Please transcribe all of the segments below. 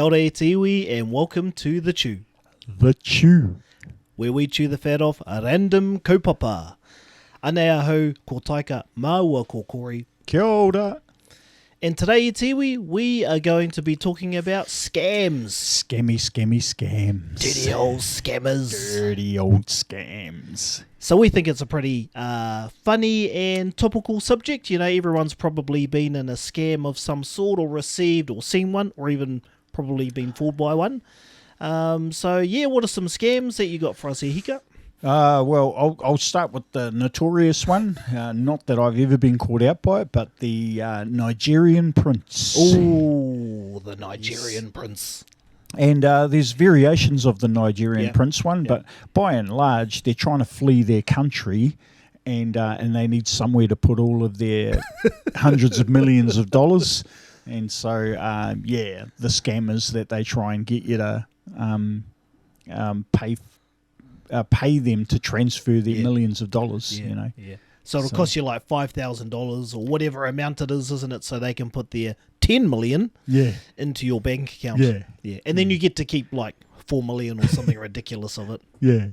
Kia ora e te iwi, and welcome to The Chew. The Chew. Where we chew the fat off a random kaupapa. Ngā Hou, ko taika māua ko kori. Kia ora. And today, e te iwi, we are going to be talking about scams. Scams. Dirty old scammers. Dirty old scams. So we think it's a pretty funny and topical subject. You know, everyone's probably been in a scam of some sort, or received or seen one, or even probably been fooled by one. So yeah, what are some scams that you got for us here, Hika? Well, I'll start with the notorious one. Not that I've ever been caught out by it, but the Nigerian prince. Oh, the Nigerian prince. And there's variations of the Nigerian prince one, but by and large, they're trying to flee their country, and they need somewhere to put all of their hundreds of millions of dollars. And so, the scammers that they try and get you to pay them to transfer their millions of dollars. You know. Yeah. So it'll cost you like $5,000 or whatever amount it is, isn't it? So they can put their 10 million into your bank account. Yeah. And then you get to keep like 4 million or something ridiculous of it. Yeah.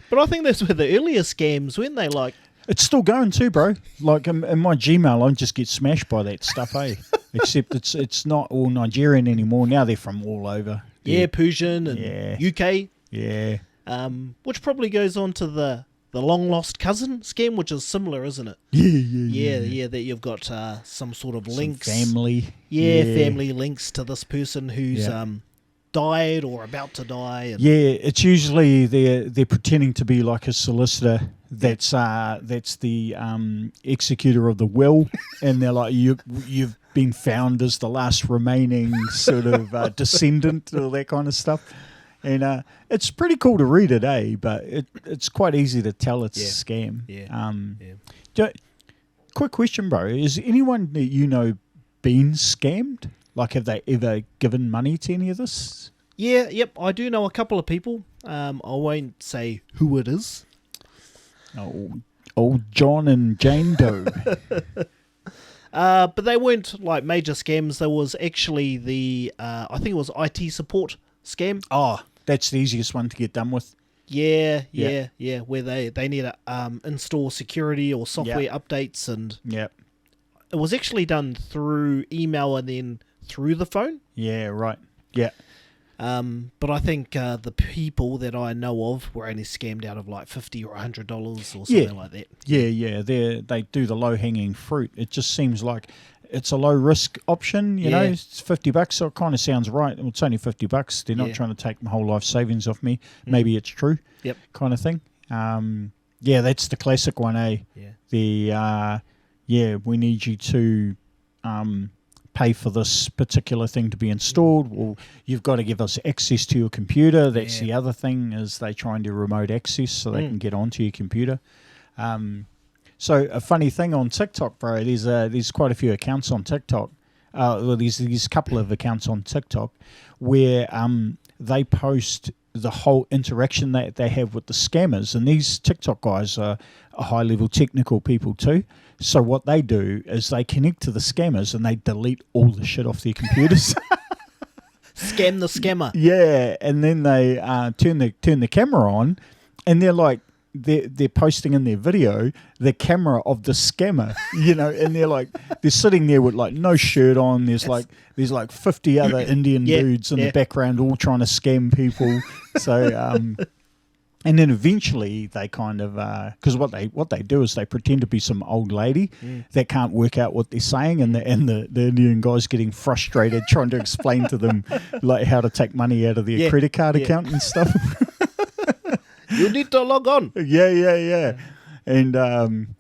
But I think that's where the earlier scams, when they like... It's still going too, bro. Like in my Gmail, I just get smashed by that stuff, eh? Except it's not all Nigerian anymore. Now they're from all over. Yeah, Persian and UK. Yeah. Which probably goes on to the long lost cousin scam, which is similar, isn't it? Yeah. That you've got some sort of links, family, family links to this person who's died or about to die. And it's usually they're pretending to be like a solicitor. That's the executor of the will, and they're like, you've been found as the last remaining sort of descendant, all that kind of stuff. And it's pretty cool to read it, eh? But it's quite easy to tell it's a scam. Quick question, bro. Is anyone that you know been scammed? Like, have they ever given money to any of this? Yep. I do know a couple of people. I won't say who it is. Old John and Jane Doe. But they weren't like major scams. There was actually the, I think it was IT support scam. Oh, that's the easiest one to get done with. Yeah. Where they need to install security or software updates, and it was actually done through email and then through the phone. Yeah, right. Yeah. But I think the people that I know of were only scammed out of like $50 or $100 or something like that. Yeah. They do the low hanging fruit. It just seems like it's a low risk option. You know, it's $50, so it kind of sounds right. Well, it's only $50. They're not trying to take my whole life savings off me. Maybe it's true. Yep. Kind of thing. That's the classic one, eh? Yeah. We need you to pay for this particular thing to be installed. Well, you've got to give us access to your computer. That's the other thing, is they try and do remote access so they can get onto your computer. So a funny thing on TikTok, bro, there's quite a few accounts on TikTok. There's a couple of accounts on TikTok where they post the whole interaction that they have with the scammers. And these TikTok guys are high-level technical people too. So what they do is they connect to the scammers and they delete all the shit off their computers. Scam the scammer. Yeah, and then they turn the camera on, and they're like, they're posting in their video the camera of the scammer, you know, and they're sitting there with like no shirt on. There's like 50 other Indian dudes in the background all trying to scam people. So and then eventually they kind of because what they do is they pretend to be some old lady that can't work out what they're saying, and the Indian guy's getting frustrated trying to explain to them like how to take money out of their credit card account and stuff. You need to log on. Yeah. And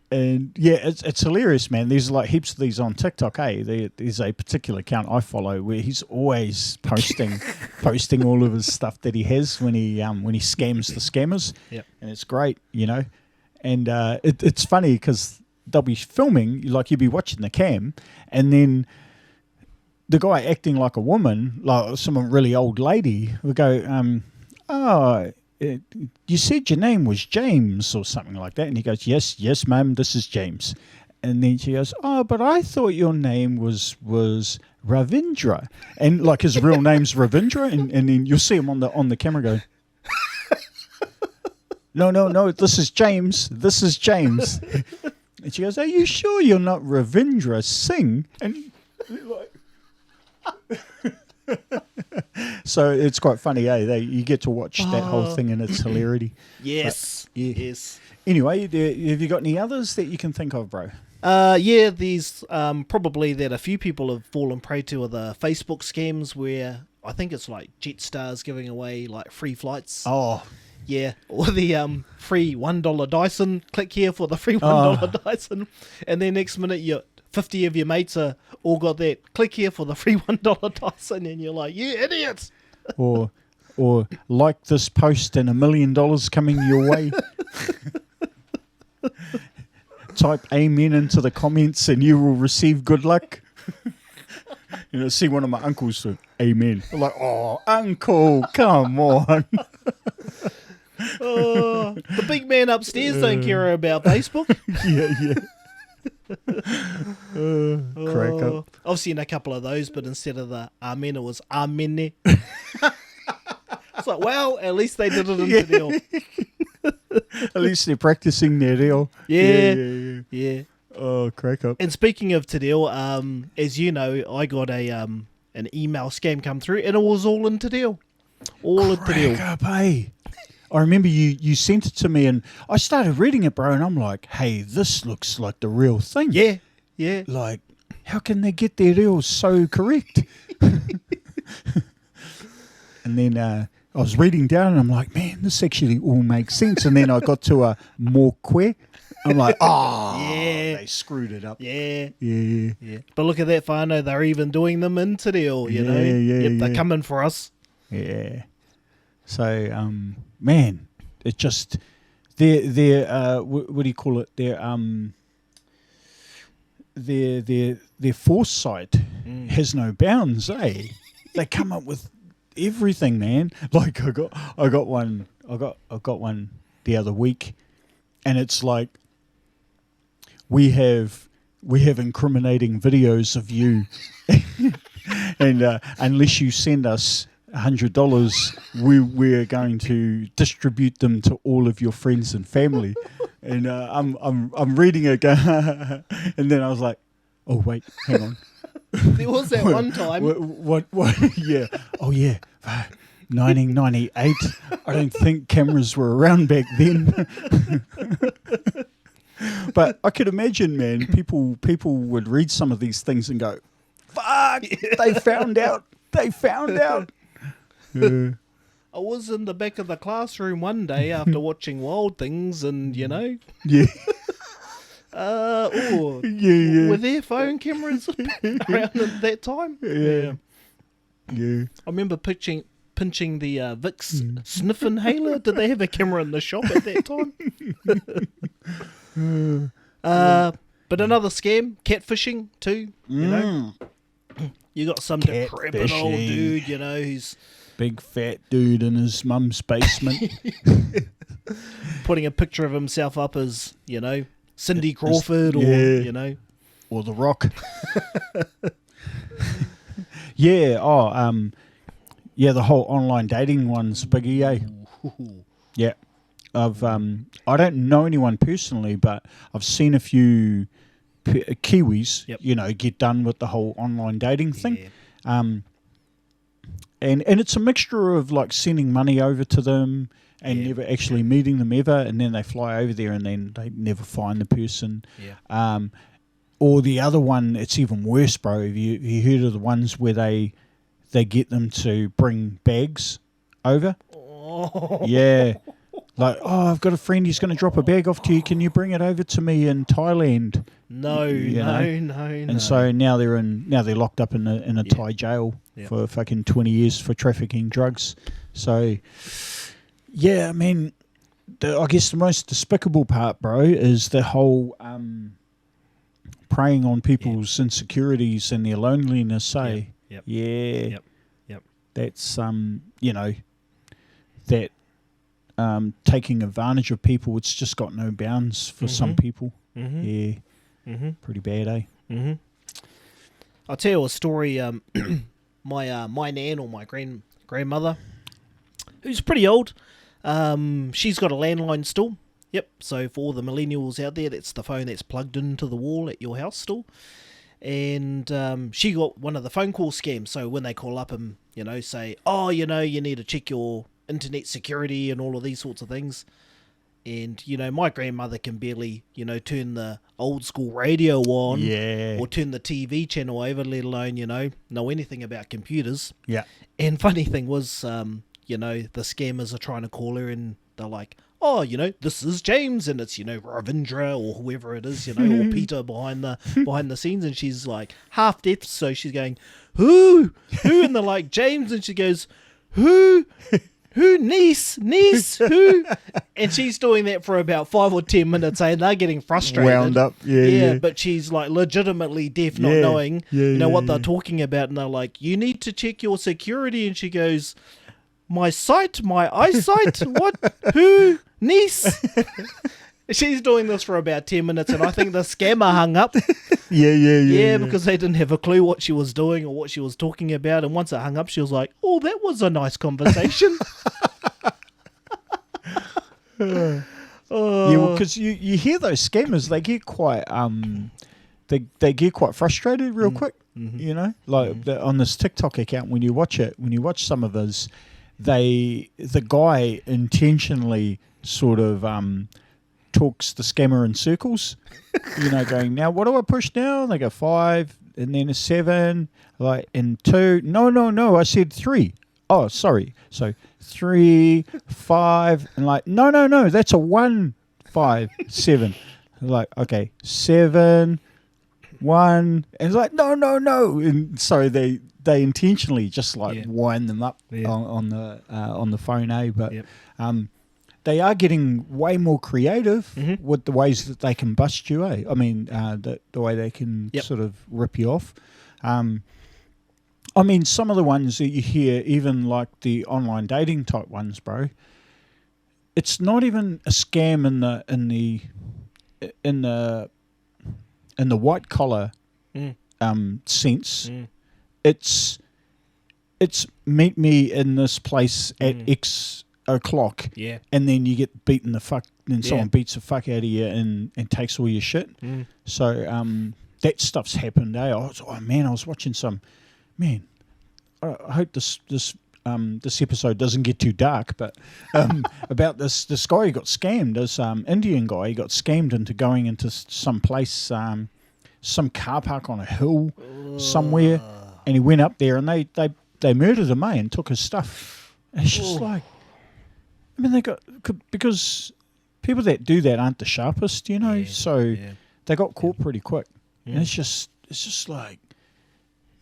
it's hilarious, man. There's like heaps of these on TikTok. Hey, there's a particular account I follow where he's always posting all of his stuff that he has when he scams the scammers. Yep. And it's great, you know. And it's funny because they'll be filming, like you'll be watching the cam, and then the guy acting like a woman, like some really old lady, will go, you said your name was James or something like that. And he goes, yes, ma'am, this is James. And then she goes, "Oh, but I thought your name was Ravindra," and like his real name's Ravindra, and then you'll see him on the camera go, "No, this is James. This is James." And she goes, "Are you sure you're not Ravindra Singh?" And like, so it's quite funny, eh? You get to watch that whole thing and its hilarity. Yes, but, yeah. yes. Anyway, have you got any others that you can think of, bro? Yeah, these probably that a few people have fallen prey to are the Facebook scams where I think it's like Jetstar's giving away like free flights. Oh, yeah, or the free $1 Dyson. Click here for the free $1 Dyson, and then next minute 50 of your mates are all got that. Click here for the free $1 Dyson, and you're like, you idiots. Or like this post and $1 million coming your way. Type amen into the comments and you will receive good luck. See one of my uncles say, amen. I'm like, oh, uncle, come on. The big man upstairs don't care about Facebook. Yeah. Crack up. I've seen a couple of those, but instead of the amen, it was amene. It's like, well, at least they did it in Te Reo. At least they're practicing their reo. Yeah. Oh, crack up. And speaking of Te Reo, as you know, I got an email scam come through, and it was all in Te Reo. All in Te Reo. Crack up, hey. I remember you sent it to me, and I started reading it, bro, and I'm like, hey, this looks like the real thing. Yeah. Like, how can they get their reels so correct? And then I was reading down, and I'm like, man, this actually all makes sense. And then I got to a more que. I'm like, yeah, they screwed it up. Yeah. Yeah. But look at that, whānau, they're even doing them in Te Reo, you know? Yeah. They're coming for us. Yeah. So, man, it just their what do you call it? Their foresight has no bounds, eh? They come up with everything, man. Like I got one the other week, and it's like we have incriminating videos of you, and unless you send us $100, we're going to distribute them to all of your friends and family. And I'm reading it, and then I was like, oh wait, hang on. There was that one time. What? Yeah. Oh yeah. 1998. I don't think cameras were around back then. But I could imagine, man, people would read some of these things and go, "Fuck! They found out. They found out." I was in the back of the classroom one day after watching Wild Things, and Yeah. Were there phone cameras around at that time? Yeah. I remember pinching the Vicks sniff inhaler. Did they have a camera in the shop at that time? But another scam, catfishing too. You know, you got some decrepit old dude, who's big fat dude in his mum's basement, putting a picture of himself up as Cindy Crawford, or or The Rock. Yeah. The whole online dating one's biggie, eh? Yeah. I don't know anyone personally, but I've seen a few Kiwis, get done with the whole online dating thing. And it's a mixture of like sending money over to them and never actually meeting them ever, and then they fly over there and then they never find the person. Or the other one, it's even worse, bro. Have you heard of the ones where they get them to bring bags over? Oh. Yeah. Like, I've got a friend, he's going to drop a bag off to you. Can you bring it over to me in Thailand? No. And so now they're locked up in a Thai jail for fucking 20 years for trafficking drugs. So, yeah, I mean, I guess the most despicable part, bro, is the whole preying on people's insecurities and their loneliness, eh? Yep. That's, that taking advantage of people, it's just got no bounds for some people. Yeah. Pretty bad, eh? Mm-hmm. I'll tell you a story. My nan or my grandmother, who's pretty old, she's got a landline still. Yep. So for all the millennials out there, that's the phone that's plugged into the wall at your house still. And she got one of the phone call scams. So when they call up and say, oh, you need to check your internet security and all of these sorts of things. And, my grandmother can barely, turn the old school radio on or turn the TV channel over, let alone, know anything about computers. Yeah. And funny thing was, the scammers are trying to call her and they're like, oh, this is James and it's, Ravindra or whoever it is, or Peter behind the scenes. And she's like half deaf. So she's going, who? And they're like, James. And she goes, who? Niece, who? And she's doing that for about 5 or 10 minutes, and they're getting frustrated. Wound up, yeah. But she's like legitimately deaf, not knowing, what they're talking about. And they're like, you need to check your security. And she goes, my sight, my eyesight, what? Who? Niece? She's doing this for about 10 minutes, and I think the scammer hung up. Yeah, because they didn't have a clue what she was doing or what she was talking about. And once it hung up, she was like, oh, that was a nice conversation. Yeah, well, because you hear those scammers, they get quite they get quite frustrated real quick. Like on this TikTok account, when you watch some of his, the guy intentionally sort of talks the scammer in circles, going, now what do I push now? And they go 5 and then a 7, like, and 2. No, I said 3. Oh, sorry. So 3, 5, and like, no, that's a 1, 5, 7. Like, okay, 7, 1, and it's like, no. And so they intentionally just like wind them up on the phone, eh? But they are getting way more creative with the ways that they can bust you, eh? I mean, the way they can sort of rip you off. I mean, some of the ones that you hear, even like the online dating type ones, bro, it's not even a scam in the white collar sense. It's meet me in this place at X o'clock, and then you get beaten the fuck, and someone beats the fuck out of you and takes all your shit. So that stuff's happened. I was watching some. Man, I hope this episode doesn't get too dark, but about this guy who got scammed, this Indian guy, he got scammed into going into some place, some car park on a hill somewhere, and he went up there and they murdered him, and took his stuff. And it's just like, I mean, because people that do that aren't the sharpest, so they got caught pretty quick. And it's just like,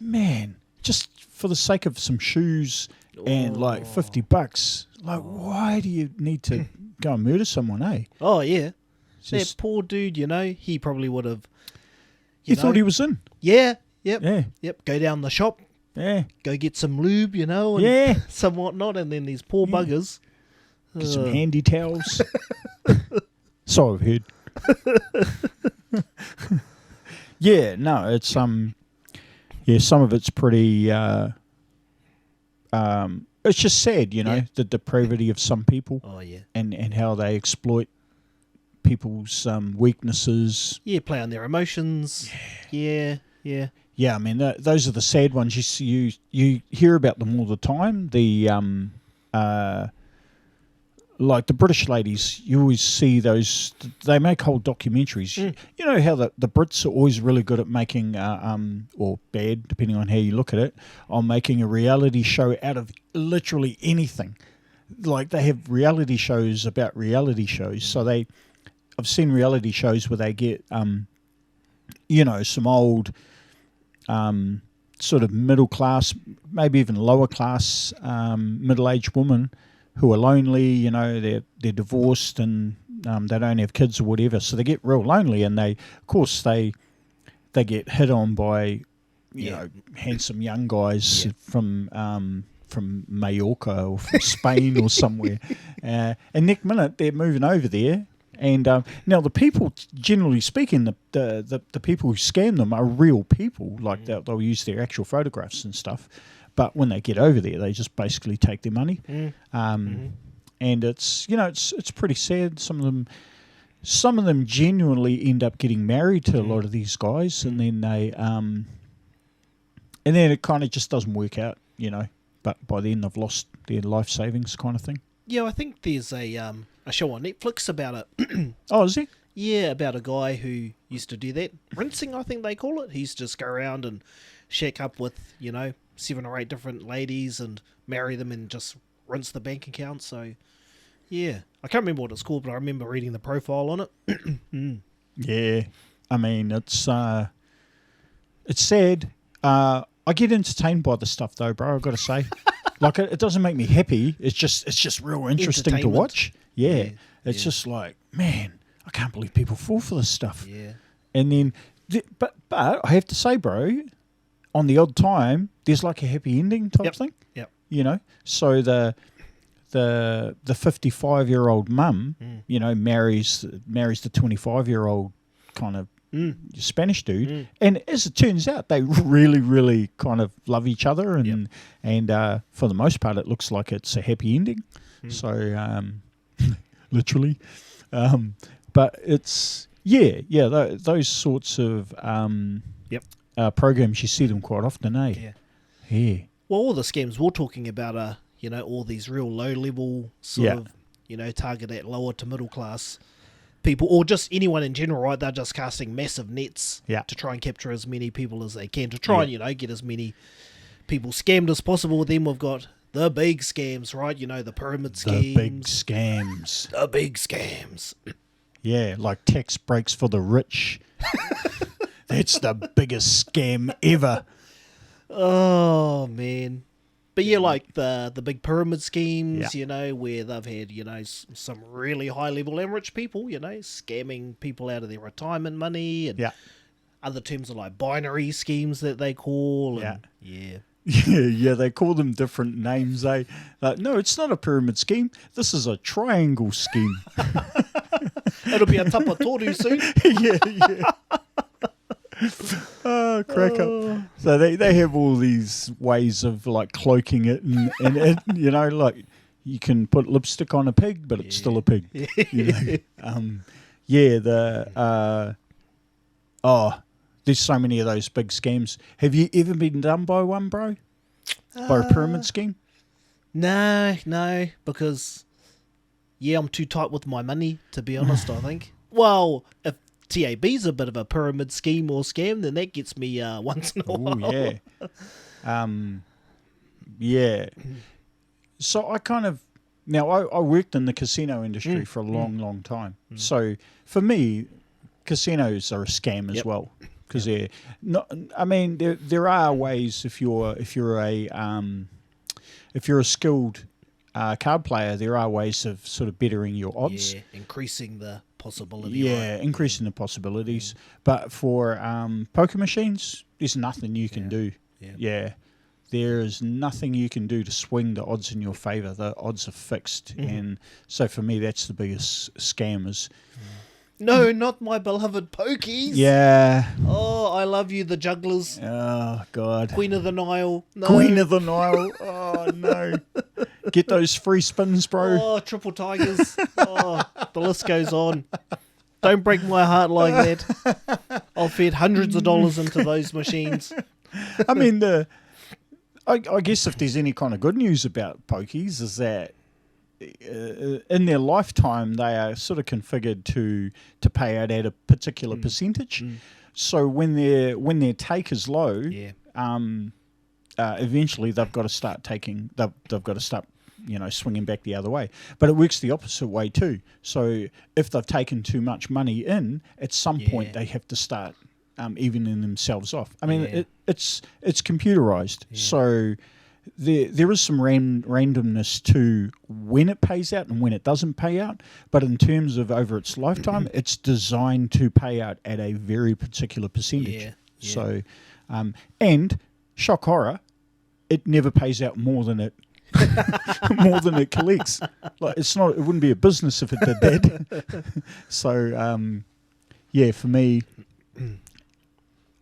man, just for the sake of some shoes and like $50, like, why do you need to go and murder someone, eh? Oh yeah, that poor dude. He probably would have. He thought he was in. Yeah. Yep. Go down the shop. Yeah. Go get some lube, and some whatnot, and then these poor buggers. Get some handy towels. So I've heard. Yeah, no, it's some of it's pretty it's just sad, the depravity of some people. Oh yeah. And how they exploit people's weaknesses. Yeah, play on their emotions. Yeah. Yeah, I mean, those are the sad ones. You hear about them all the time. The like the British ladies, you always see those. They make whole documentaries. You know how the Brits are always really good at making, or bad, depending on how you look at it, on making a reality show out of literally anything. Like they have reality shows about reality shows. So I've seen reality shows where they get, some old, sort of middle class, maybe even lower class, middle-aged woman who are lonely, they're divorced and they don't have kids or whatever, so they get real lonely, and they get hit on by handsome young guys from Mallorca or from Spain or somewhere, and next minute they're moving over there And now the people, generally speaking, the people who scam them are real people. Like they'll use their actual photographs and stuff. But when they get over there, they just basically take their money. And it's it's pretty sad. Some of them genuinely end up getting married to a lot of these guys, and then it kind of just doesn't work out, But by then they've lost their life savings, kind of thing. Yeah, I think there's a show on Netflix about it. Oh, is he? Yeah, about a guy who used to do that. Rinsing, I think they call it. He used to just go around and shack up with, 7 or 8 different ladies and marry them and just rinse the bank account. So, yeah. I can't remember what it's called, but I remember reading the profile on it. Yeah. I mean, it's sad. I get entertained by the stuff, though, bro, I've got to say. Like, it doesn't make me happy. It's just real interesting to watch. Yeah. It's just like, man, I can't believe people fall for this stuff. Yeah. And then, but I have to say, bro, on the odd time, there's like a happy ending type thing. Yep. So the 55-year-old mum, marries the 25-year-old kind of Spanish dude, and as it turns out, they really, really kind of love each other, and for the most part, it looks like it's a happy ending. So, literally, but it's those sorts of programs, you see them quite often, eh? Yeah. Well, all the scams we're talking about are all these real low level sort of target at lower to middle class people, or just anyone in general, right? They're just casting massive nets to try and capture as many people as they can, to try and, get as many people scammed as possible. Then we've got the big scams, right? The pyramid schemes. The big scams. The big scams. Yeah, like tax breaks for the rich. That's the biggest scam ever. Oh, man. But yeah, like the big pyramid schemes, where they've had, some really high-level and rich people, scamming people out of their retirement money, and other terms are like binary schemes that they call. Yeah, they call them different names, eh? No, it's not a pyramid scheme. This is a triangle scheme. It'll be a tapatoru soon. Yeah. Oh, crack up. So they have all these ways of like cloaking it, and it, like you can put lipstick on a pig, but it's still a pig. There's so many of those big scams. Have you ever been done by one, bro? By a pyramid scheme? No, because I'm too tight with my money, to be honest. I think. Well, if TAB's a bit of a pyramid scheme or scam, then that gets me once in a while. Yeah. So I kind of I worked in the casino industry for a long time. So for me, casinos are a scam as well, because they're not. I mean, there are ways if you're a skilled card player, there are ways of sort of bettering your odds. Yeah, increasing the possibility. Yeah, right? increasing the possibilities. But for poker machines, there's nothing you can do. Yeah. There is nothing you can do to swing the odds in your favour. The odds are fixed. And so for me, that's the biggest scammers. No, not my beloved pokies. Yeah. Oh, I love you, the jugglers. Oh, God. Queen of the Nile. No. Queen of the Nile. Oh, no. Get those free spins, bro. Oh, triple tigers. Oh, the list goes on. Don't break my heart like that. I'll fed hundreds of dollars into those machines. I mean, I guess if there's any kind of good news about pokies is that in their lifetime they are sort of configured to pay out at a particular percentage. So when their take is low, eventually they've got to start taking. They've got to start, swinging back the other way. But it works the opposite way too. So if they've taken too much money in, at some point they have to start evening themselves off. I mean, it's computerized, so there is some randomness to when it pays out and when it doesn't pay out. But in terms of over its lifetime, it's designed to pay out at a very particular percentage. So, and shock horror, it never pays out more than it more than it collects. Like it wouldn't be a business if it did that. So yeah, for me,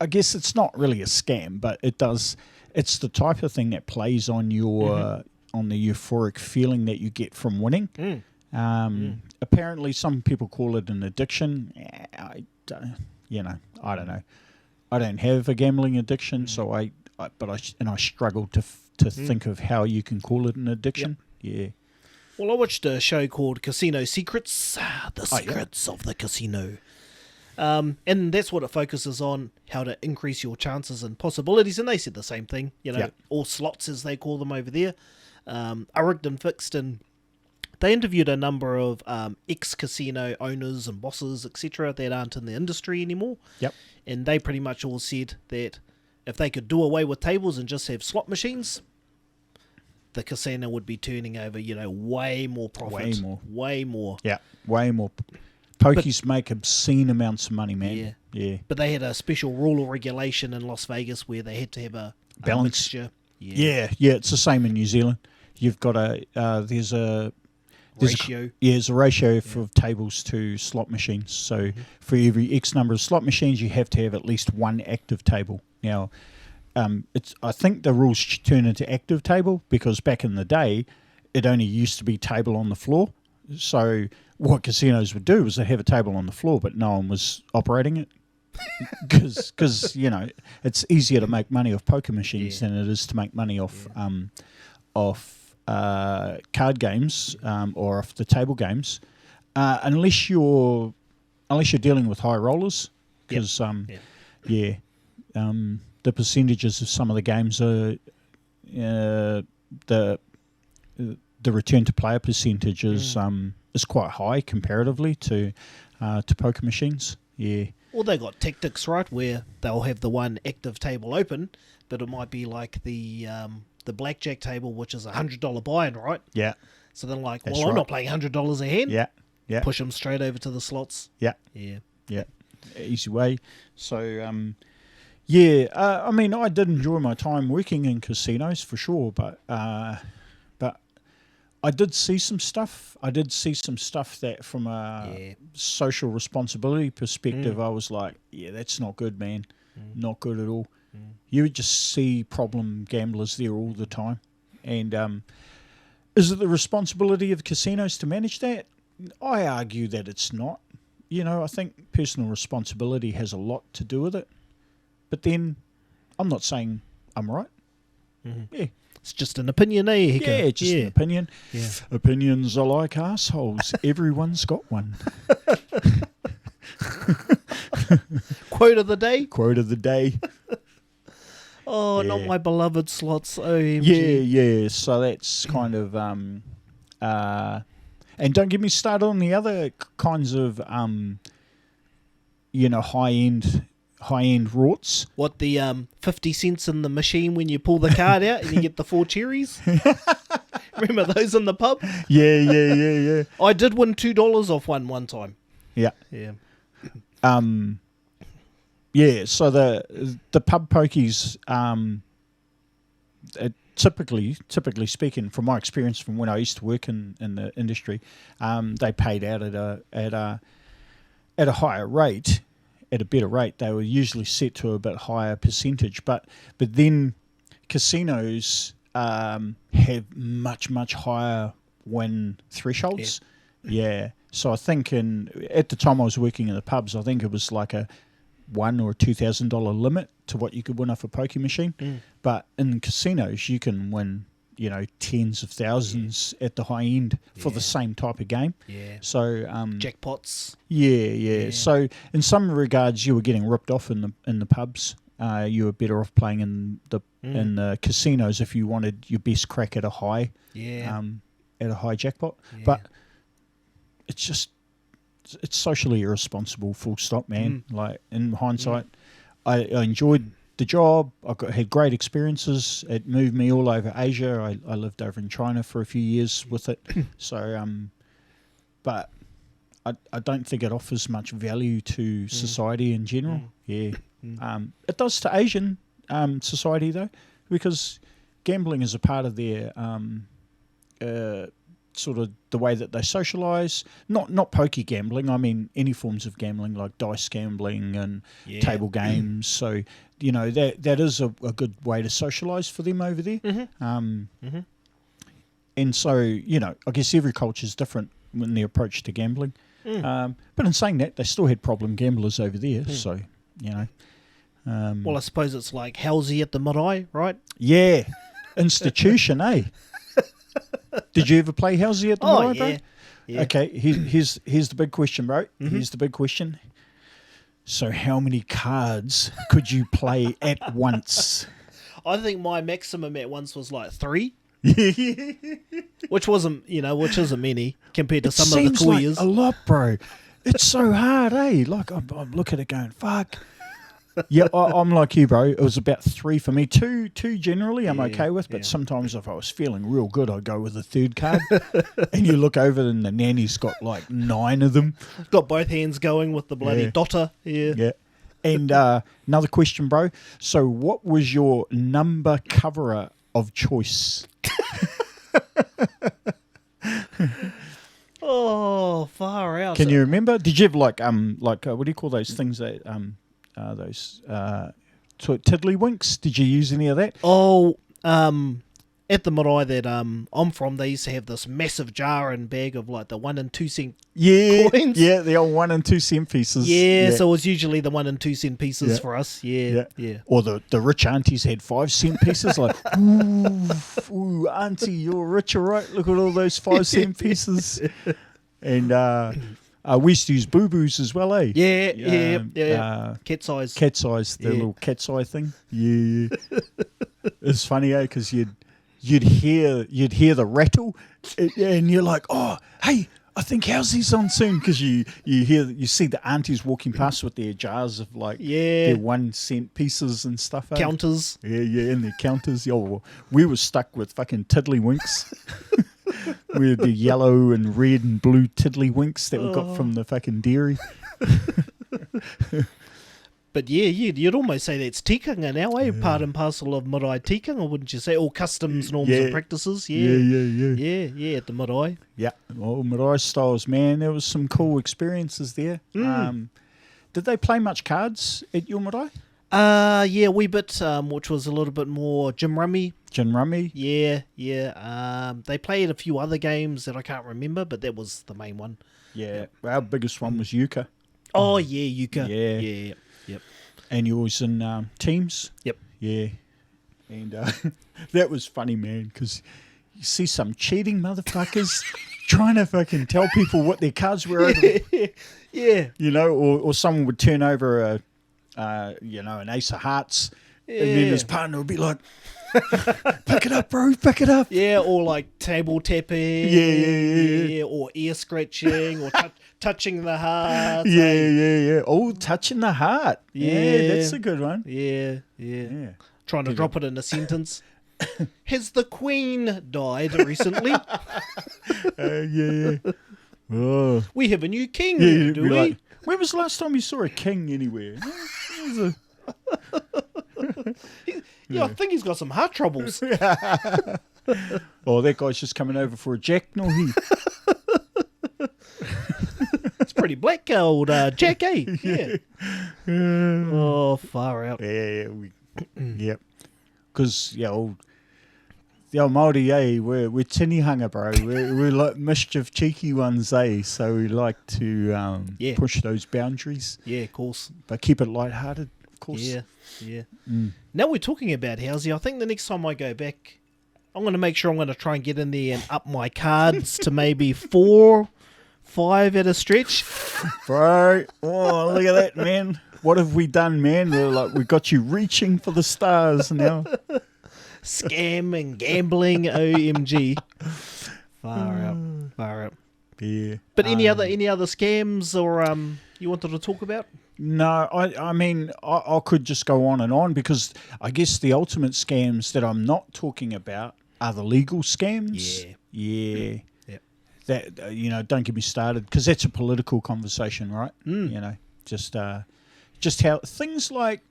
I guess it's not really a scam, but it does. It's the type of thing that plays on your on the euphoric feeling that you get from winning. Apparently, some people call it an addiction. I don't know. I don't have a gambling addiction, so I struggle to think of how you can call it an addiction. Yep. Yeah. Well, I watched a show called Casino Secrets, the secrets of the casino. And that's what it focuses on, how to increase your chances and possibilities. And they said the same thing, all slots as they call them over there, are rigged and fixed. And they interviewed a number of ex-casino owners and bosses, etc., that aren't in the industry anymore. Yep. And they pretty much all said that if they could do away with tables and just have slot machines, the casino would be turning over, way more profit. Way more. Yeah, way more. Pokies make obscene amounts of money, man. Yeah. But they had a special rule or regulation in Las Vegas where they had to have a balance. Mixture. Yeah, it's the same in New Zealand. You've got there's a ratio. There's a ratio for tables to slot machines. So for every X number of slot machines, you have to have at least one active table. Now, I think the rules turn into active table because back in the day, it only used to be table on the floor. So what casinos would do was they have a table on the floor, but no one was operating it because it's easier to make money off poker machines than it is to make money off card games or off the table games, unless you're dealing with high rollers because the percentages of some of the games are the return to player percentage is quite high comparatively to poker machines. Yeah. Well, they got tactics, right, where they'll have the one active table open, but it might be like the blackjack table, which is $100 buy-in, right? Yeah. So they're like, That's I'm right. not playing $100 a hand. Yeah. Yeah. Push them straight over to the slots. Yeah. Yeah. Yeah. Easy way. So, I mean, I did enjoy my time working in casinos for sure, but I did see some stuff. That from a social responsibility perspective, I was like, that's not good, man. Not good at all. You would just see problem gamblers there all the time. And is it the responsibility of casinos to manage that? I argue that it's not. I think personal responsibility has a lot to do with it. But then I'm not saying I'm right. Yeah. It's just an opinion, eh? Hika? Yeah, just an opinion. Yeah. Opinions are like assholes. Everyone's got one. Quote of the day? Quote of the day. Oh, not my beloved slots. OMG. Yeah. So that's kind of... and don't get me started on the other kinds of, high-end rorts. What, the 50 cents in the machine when you pull the card out and you get the 4 cherries? Remember those in the pub? Yeah. I did win $2 off one time. Yeah. Yeah. So the pub pokies, typically speaking, from my experience from when I used to work in the industry, they paid out at a higher rate. At a better rate, they were usually set to a bit higher percentage, but then casinos have much higher win thresholds. Yeah. So I think at the time I was working in the pubs, I think it was like a $1,000 or $2,000 limit to what you could win off a poker machine. But in casinos, you can win tens of thousands at the high end for the same type of game. Yeah. So jackpots. Yeah. So in some regards, you were getting ripped off in the pubs. You were better off playing in the casinos if you wanted your best crack at a high. Yeah. At a high jackpot. Yeah. But it's socially irresponsible. Full stop, man. Like in hindsight, I enjoyed the job. Had great experiences. It moved me all over Asia. I lived over in China for a few years with it. So, but I don't think it offers much value to society in general. Yeah, it does to Asian society though, because gambling is a part of their sort of the way that they socialise. Not poker gambling. I mean any forms of gambling like dice gambling and table games. So that is a good way to socialise for them over there. And so I guess every culture is different in their approach to gambling. But in saying that, they still had problem gamblers over there. So well, I suppose it's like Halsey at the marae, right? Yeah, institution, eh? Did you ever play Halsey at the marae, bro? Yeah. Okay, here's the big question, bro. Here's the big question. So how many cards could you play at once? I think my maximum at once was like 3. Which isn't many compared to some of the cool years. A lot, bro. It's so hard, eh? Like I'm looking at it going, fuck. Yeah, I'm like you, bro. It was about 3 for me. Two generally I'm okay with, but sometimes if I was feeling real good, I'd go with a third card. And you look over and the nanny's got like 9 of them. Got both hands going with the bloody dotter. Yeah. And another question, bro. So what was your number coverer of choice? Oh, far out. Can you remember? Did you have like what do you call those things that those tiddlywinks? Did you use any of that? Oh, at the marae that I'm from, they used to have this massive jar and bag of like the 1 and 2 cent coins. Yeah, the old 1 and 2 cent pieces. Yeah, so it was usually the 1 and 2 cent pieces for us. Yeah. Or the rich aunties had 5 cent pieces. Like, ooh, auntie, you're rich, all right? Look at all those 5 cent pieces. And we used to use boo-boos as well, eh? Yeah. Cat's eyes. Cat's eyes, the little cat's eye thing. Yeah. It's funny, eh? Because you'd hear the rattle, and you're like, oh, hey, I think Halsey's on soon, because you see the aunties walking past with their jars of like their 1 cent pieces and stuff. Counters. Yeah, and their counters. Yeah, well, we were stuck with fucking tiddlywinks. We had the yellow and red and blue tiddlywinks that we got from the fucking dairy. But yeah, you'd almost say that's tikanga now, eh? Part and parcel of marae tikanga, wouldn't you say? All customs, norms and practices. Yeah, at the marae. Yeah, well, marae styles, man. There was some cool experiences there. Did they play much cards at your marae? Yeah, a wee bit, which was a little bit more gin rummy. Gin rummy? Yeah. They played a few other games that I can't remember, but that was the main one. Yeah, our biggest one was euchre. Oh, yeah, euchre. Yeah. Yep. And you was in teams? Yep. Yeah. And that was funny, man, because you see some cheating motherfuckers trying to fucking tell people what their cards were over. Yeah. Or someone would turn over an ace of hearts, and then his partner would be like, pick it up, bro, pick it up. Yeah, or like table tapping. Yeah. Or ear scratching, or touching the heart. Yeah. Oh, touching the heart. Yeah, that's a good one. Yeah. Trying to drop it in a sentence. Has the Queen died recently? Yeah. Oh. We have a new king, do we? Like, when was the last time you saw a king anywhere? I think he's got some heart troubles. Oh, that guy's just coming over for a jack, no he. It's pretty black, old Jack, eh? Yeah. Oh, far out. Yeah. Yep. Because, the old Māori, eh, we're tinihanga, bro. We're like mischief cheeky ones, eh? So we like to push those boundaries. Yeah, of course. But keep it lighthearted, of course. Yeah. Now we're talking about Halsey. I think the next time I go back, I'm going to make sure I'm going to try and get in there and up my cards to maybe 4, 5 at a stretch. Bro, oh, look at that, man. What have we done, man? We got you reaching for the stars now. Scam and gambling, OMG. Far out. Yeah. But any other scams or you wanted to talk about? No, I mean, I could just go on and on, because I guess the ultimate scams that I'm not talking about are the legal scams. Yeah. That, don't get me started, because that's a political conversation, right? Just how things like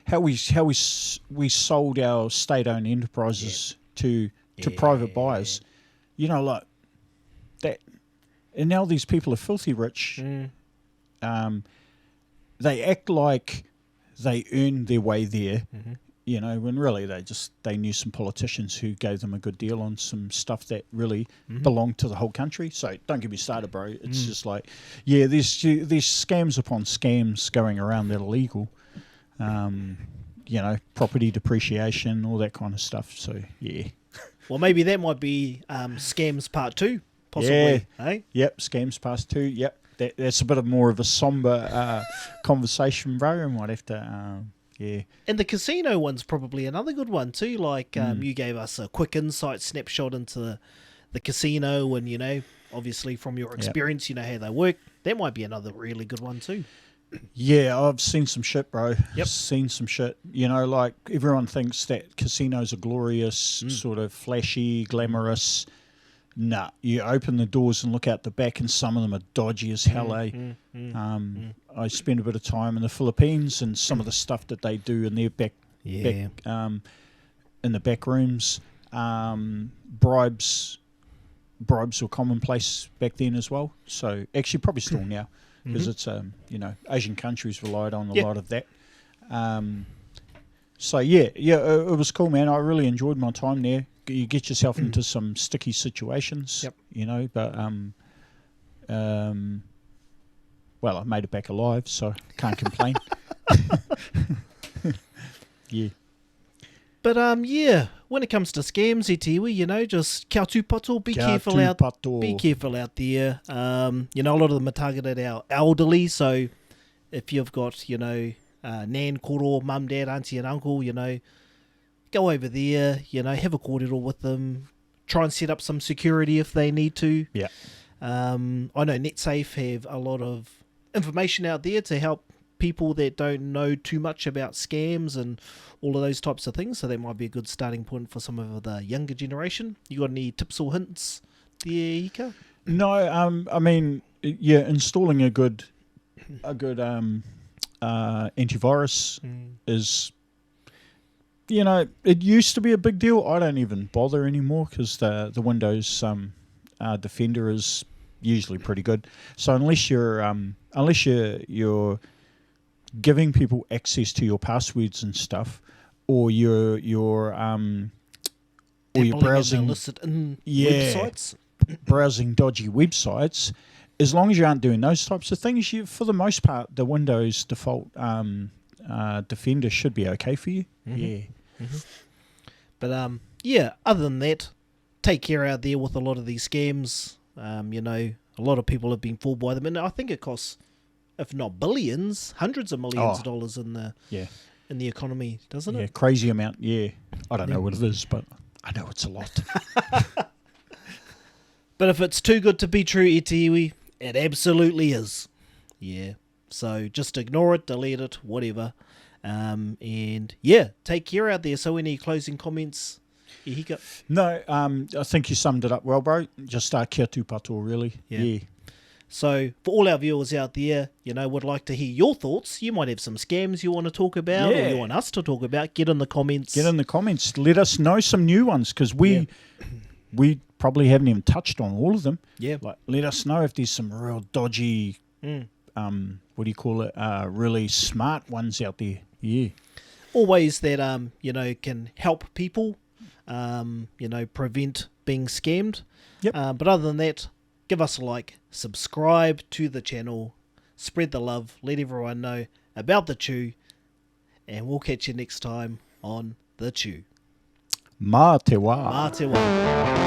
how we sold our state-owned enterprises to to private buyers. You know, like that. And now these people are filthy rich. They act like they earned their way there, you know, when really they knew some politicians who gave them a good deal on some stuff that really belonged to the whole country. So don't get me started, bro. It's just like, yeah, there's scams upon scams going around that are illegal. You know, property depreciation, all that kind of stuff. So yeah. Well, maybe that might be scams part 2, possibly. Yeah. Eh? Yep, scams part 2. Yep. That's a bit of more of a somber conversation, bro. I might have to, yeah. And the casino one's probably another good one too. Like you gave us a quick insight snapshot into the casino, and you know, obviously from your experience, you know how they work. That might be another really good one too. Yeah, I've seen some shit, bro. Yep. Seen some shit. You know, like everyone thinks that casinos are glorious, sort of flashy, glamorous. Nah, you open the doors and look out the back, and some of them are dodgy as hell, eh? I spent a bit of time in the Philippines, and some of the stuff that they do in their back in the back rooms, bribes were commonplace back then as well. So actually, probably still now, because it's you know, Asian countries relied on a lot of that. So yeah, it was cool, man. I really enjoyed my time there. You get yourself into some sticky situations, you know, but well, I made it back alive, so can't complain. Yeah. But yeah, when it comes to scams, Etiwi, you know, just kia tūpato, be careful out there. You know, a lot of them are targeted our elderly, so if you've got, you know, nan, koro, mum, dad, auntie and uncle, you know, go over there, you know, have a kōrero with them, try and set up some security if they need to. Yeah. I know NetSafe have a lot of information out there to help people that don't know too much about scams and all of those types of things, so that might be a good starting point for some of the younger generation. You got any tips or hints there, Hika? No, I mean, yeah, installing a good antivirus is, you know, it used to be a big deal. I don't even bother anymore because the Windows Defender is usually pretty good. So unless you're giving people access to your passwords and stuff, or you're browsing websites, browsing dodgy websites, as long as you aren't doing those types of things, for the most part, the Windows default Defender should be okay for you. But yeah, other than that, take care out there with a lot of these scams. You know, a lot of people have been fooled by them, and I think it costs, if not billions, hundreds of millions of dollars in the economy, doesn't it? Yeah, crazy amount. Yeah, I don't know what it is, but I know it's a lot. But if it's too good to be true, Etiwi, it absolutely is. Yeah. So just ignore it, delete it, whatever. And yeah, take care out there. So any closing comments, Ihika? No, I think you summed it up well, bro. Just kia tūpato, really. Yeah. So for all our viewers out there, you know, would like to hear your thoughts. You might have some scams you want to talk about, or you want us to talk about. Get in the comments. Let us know some new ones, because we probably haven't even touched on all of them. Yeah. Like, let us know if there's some real dodgy, what do you call it? Really smart ones out there. Yeah. Always that you know, can help people, you know, prevent being scammed. Yep. But other than that, give us a like, subscribe to the channel, spread the love, let everyone know about the Chew, and we'll catch you next time on the Chew. Mā te wā. Mā te wā.